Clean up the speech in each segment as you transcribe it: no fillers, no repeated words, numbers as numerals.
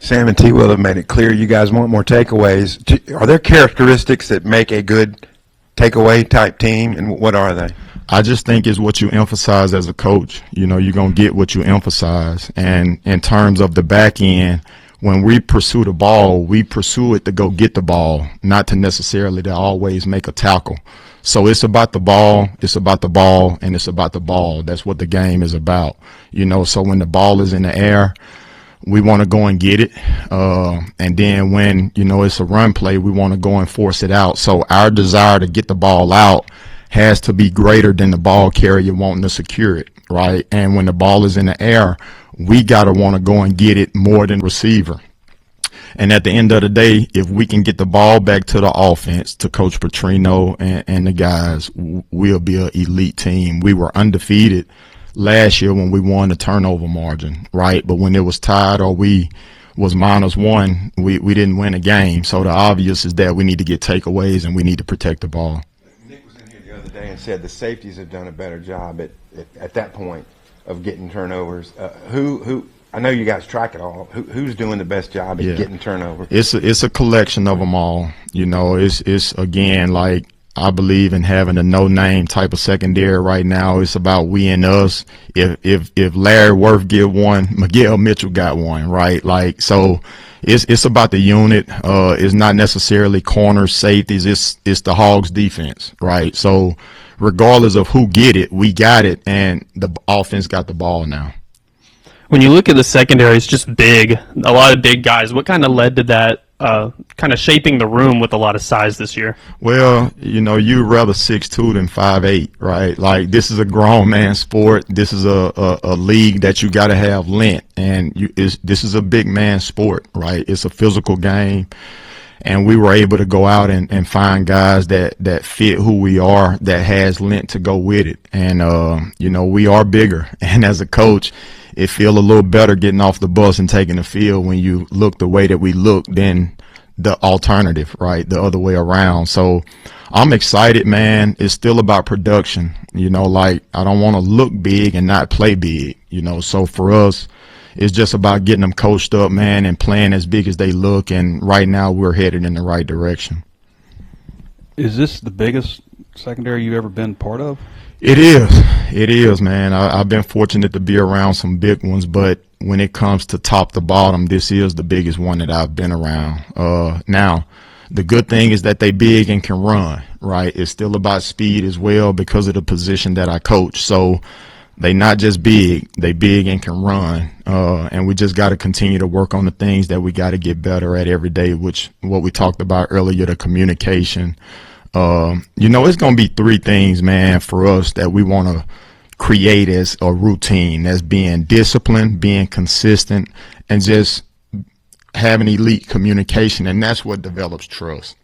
Sam and T. Will have made it clear you guys want more takeaways. Are there characteristics that make a good takeaway type team, and what are they? I just think it's what you emphasize as a coach. You know, you're going to get what you emphasize. And in terms of the back end, when we pursue the ball, we pursue it to go get the ball, not to necessarily to always make a tackle. So it's about the ball, it's about the ball, and it's about the ball. That's what the game is about. You know, so when the ball is in the air, we want to go and get it. And then when, you know, it's a run play, we want to go and force it out. So our desire to get the ball out has to be greater than the ball carrier wanting to secure it, right? And when the ball is in the air, we got to want to go and get it more than receiver. And at the end of the day, if we can get the ball back to the offense, to Coach Petrino and the guys, we'll be an elite team. We were undefeated last year when we won the turnover margin, right? But when it was tied or we was -1, we didn't win a game. So the obvious is that we need to get takeaways and we need to protect the ball. Nick was in here the other day and said the safeties have done a better job at that point of getting turnovers. Who I know you guys track it all. Who's doing the best job at getting turnovers? It's a collection of them all. You know, it's again, like, I believe in having a no-name type of secondary right now. It's about we and us. If Larry Worth get one, Miguel Mitchell got one, right? Like, so it's about the unit. It's not necessarily corners, safeties. It's the Hogs defense, right? So regardless of who get it, we got it, and the offense got the ball now. When you look at the secondary, it's just big, a lot of big guys. What kind of led to that kind of shaping the room with a lot of size this year? Well, you know, you'd rather 6'2" than 5'8", right? Like, this is a grown man sport. This is a league that you got to have length, and this is a big man sport, right? It's a physical game. And we were able to go out and find guys that fit who we are, that has length to go with it. And, you know, we are bigger. And as a coach, it feels a little better getting off the bus and taking the field when you look the way that we look than the alternative, right? The other way around. So I'm excited, man. It's still about production. You know, like, I don't want to look big and not play big, you know. So for us, it's just about getting them coached up, man, and playing as big as they look. And right now we're headed in the right direction. Is this the biggest secondary you've ever been part of? It is. It is, man. I've been fortunate to be around some big ones, but when it comes to top to bottom, this is the biggest one that I've been around. Now, the good thing is that they big and can run, right? It's still about speed as well because of the position that I coach. So they not just big, they big and can run. And we just got to continue to work on the things that we got to get better at every day, which what we talked about earlier, the communication. You know, it's going to be three things, man, for us that we want to create as a routine. That's being disciplined, being consistent, and just having elite communication. And that's what develops trust.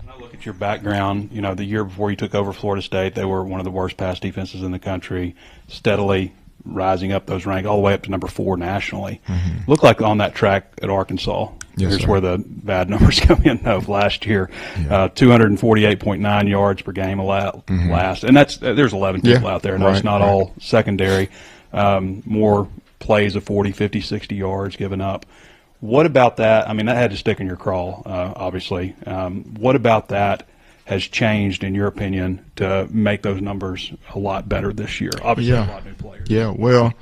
When I look at your background, you know, the year before you took over Florida State, they were one of the worst pass defenses in the country, steadily rising up those ranks all the way up to number 4 nationally. Mm-hmm. Looked like on that track at Arkansas. Yes, Here's sir. where the bad numbers come in of last year. 248.9 yards per game allowed last. And there's 11 people out there. No, it's not all secondary. More plays of 40, 50, 60 yards given up. What about that? I mean, that had to stick in your craw, obviously. What about that has changed, in your opinion, to make those numbers a lot better this year? Obviously, a lot of new players. Yeah, well,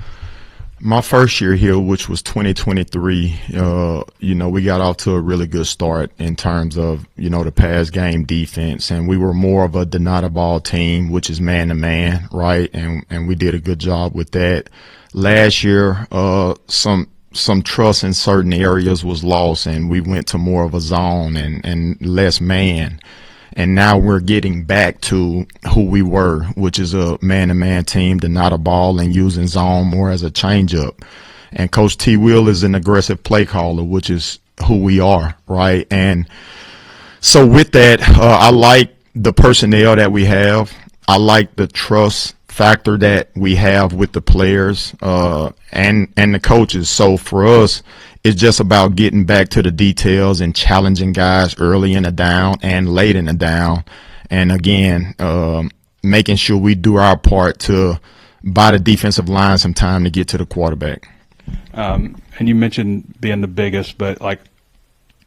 my first year here, which was 2023, you know, we got off to a really good start in terms of, you know, the pass game defense, and we were more of a deny ball team, which is man-to-man, right? And we did a good job with that. Last year, some trust in certain areas was lost, and we went to more of a zone and less man. And now we're getting back to who we were, which is a man-to-man team, deny the ball and using zone more as a changeup. And Coach T. Will is an aggressive play caller, which is who we are, right? And so with that, I like the personnel that we have. I like the trust factor that we have with the players and the coaches. So for us, it's just about getting back to the details and challenging guys early in the down and late in the down. And again, making sure we do our part to buy the defensive line some time to get to the quarterback. And you mentioned being the biggest, but like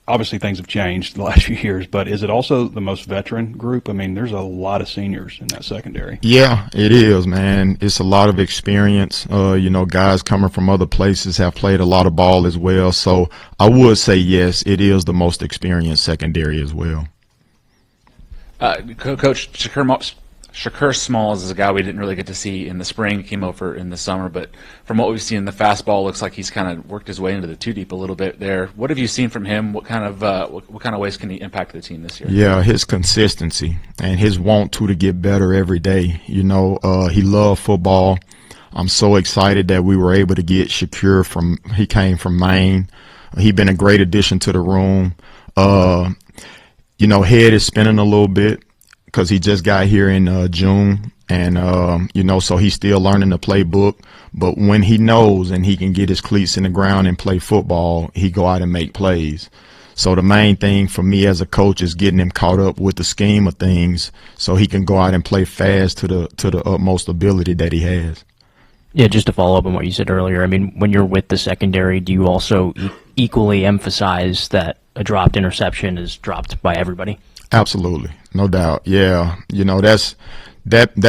obviously things have changed the last few years, but is it also the most veteran group? I mean, there's a lot of seniors in that secondary. Yeah, it is, man. It's a lot of experience. Guys coming from other places have played a lot of ball as well. So I would say, yes, it is the most experienced secondary as well. Coach Shakur Smalls is a guy we didn't really get to see in the spring. He came over in the summer, but from what we've seen in the fastball, looks like he's kind of worked his way into the two deep a little bit there. What have you seen from him? What kind of ways can he impact the team this year? Yeah, his consistency and his want to get better every day. He loved football. I'm so excited that we were able to get Shakur he came from Maine. He's been a great addition to the room. Head is spinning a little bit because he just got here in June, and so he's still learning the playbook. But when he knows and he can get his cleats in the ground and play football, he go out and make plays. So the main thing for me as a coach is getting him caught up with the scheme of things, so he can go out and play fast to the utmost ability that he has. Yeah, just to follow up on what you said earlier, I mean, when you're with the secondary, do you also equally emphasize that a dropped interception is dropped by everybody? Absolutely, no doubt. Yeah, that's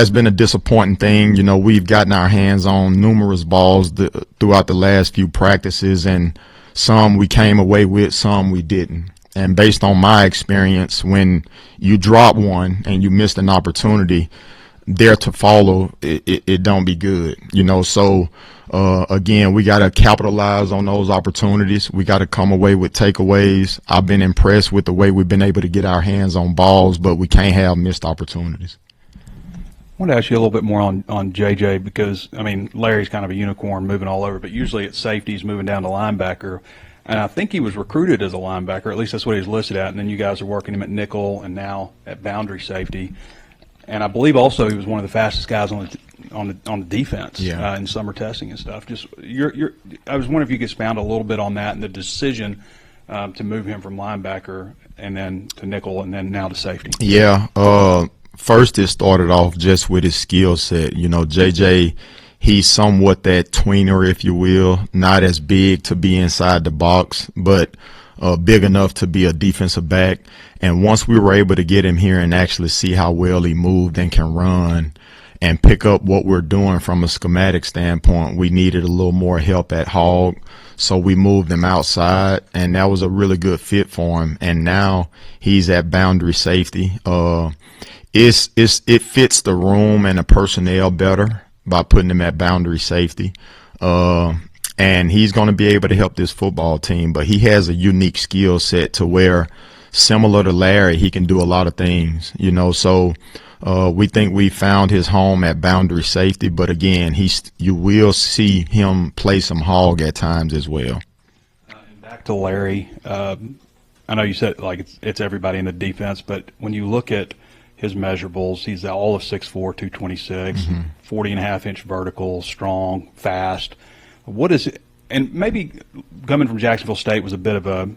been a disappointing thing. We've gotten our hands on numerous balls throughout the last few practices, and some we came away with, some we didn't. And based on my experience, when you drop one and you missed an opportunity, there to follow, it don't be good. So again, we got to capitalize on those opportunities. We got to come away with takeaways. I've been impressed with the way we've been able to get our hands on balls, but we can't have missed opportunities. I want to ask you a little bit more on JJ because, I mean, Larry's kind of a unicorn moving all over, but usually at safety he's moving down to linebacker. And I think he was recruited as a linebacker, at least that's what he was listed at, and then you guys are working him at nickel and now at boundary safety. And I believe also he was one of the fastest guys on the defense in summer testing and stuff. Just I was wondering if you could expound a little bit on that and the decision to move him from linebacker and then to nickel and then now to safety. Yeah. First, it started off just with his skill set. JJ, he's somewhat that tweener, if you will, not as big to be inside the box, but big enough to be a defensive back. And once we were able to get him here and actually see how well he moved and can run and pick up what we're doing from a schematic standpoint, we needed a little more help at hog. So we moved him outside, and that was a really good fit for him. And now he's at boundary safety. It fits the room and the personnel better by putting him at boundary safety. And he's going to be able to help this football team, but he has a unique skill set to where, similar to Larry, he can do a lot of things, so we think we found his home at boundary safety, but again, you will see him play some hog at times as well. And back to Larry, I know you said like it's everybody in the defense, but when you look at his measurables, he's all of 6'4", 226, 40.5-inch vertical, strong, fast. What is it? And maybe coming from Jacksonville State was a bit of a,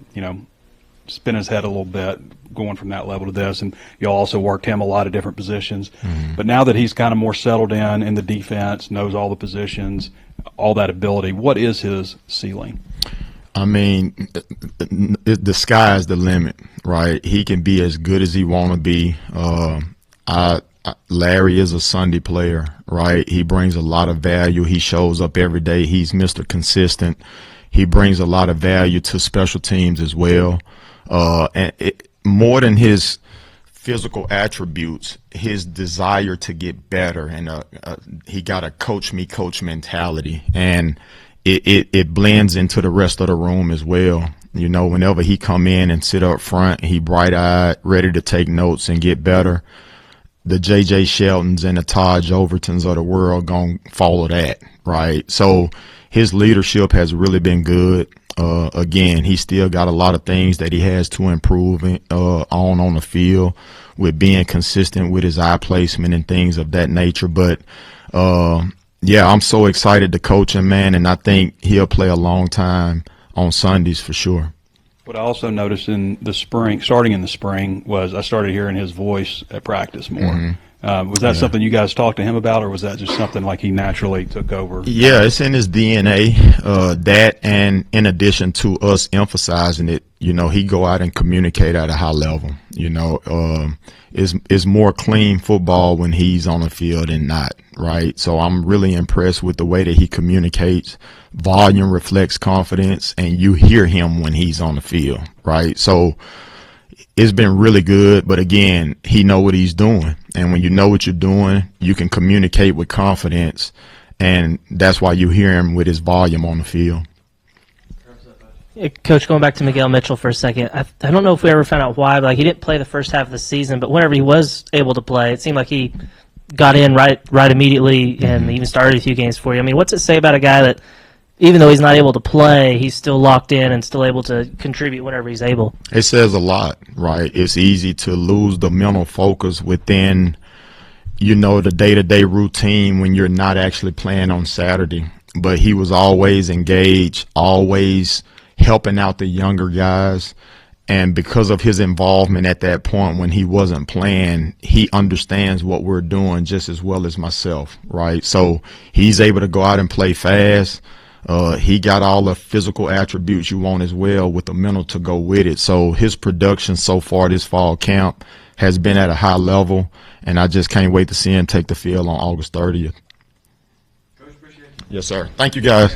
spin his head a little bit going from that level to this, and you also worked him a lot of different positions. But now that he's kind of more settled in the defense, knows all the positions, all that ability, what is his ceiling? I mean, the sky is the limit, right? He can be as good as he want to be. Larry is a Sunday player, right? He brings a lot of value. He shows up every day. He's Mr. Consistent. He brings a lot of value to special teams as well. More than his physical attributes, his desire to get better, and he got a coach mentality, and it blends into the rest of the room as well. Whenever he come in and sit up front, he bright-eyed, ready to take notes and get better. The J.J. Sheltons and the Taj Overtons of the world gonna follow that, right? So his leadership has really been good. Again, he still got a lot of things that he has to improve on the field with being consistent with his eye placement and things of that nature. But, I'm so excited to coach him, man, and I think he'll play a long time on Sundays for sure. What I also noticed in the spring, starting in the spring, was I started hearing his voice at practice more. Was that something you guys talked to him about, or was that just something like he naturally took over? Yeah, it's in his DNA, that, and in addition to us emphasizing it, you know, he go out and communicate at a high level. You know, it's more clean football when he's on the field and not, right? So I'm really impressed with the way that he communicates. Volume reflects confidence, and you hear him when he's on the field, right? So it's been really good, but again, he know what he's doing. And when you know what you're doing, you can communicate with confidence, and that's why you hear him with his volume on the field. Coach, going back to Miguel Mitchell for a second, I don't know if we ever found out why, but like, he didn't play the first half of the season, but whenever he was able to play, it seemed like he got in right immediately and even started a few games for you. I mean, what's it say about a guy that, even though he's not able to play, he's still locked in and still able to contribute whenever he's able? It says a lot, right? It's easy to lose the mental focus within, you know, the day-to-day routine when you're not actually playing on Saturday. But he was always engaged, always helping out the younger guys. And because of his involvement at that point when he wasn't playing, he understands what we're doing just as well as myself, right? So he's able to go out and play fast. He got all the physical attributes you want as well with the mental to go with it. So his production so far this fall camp has been at a high level, and I just can't wait to see him take the field on August 30th. Coach, appreciate it. Yes, sir. Thank you, guys.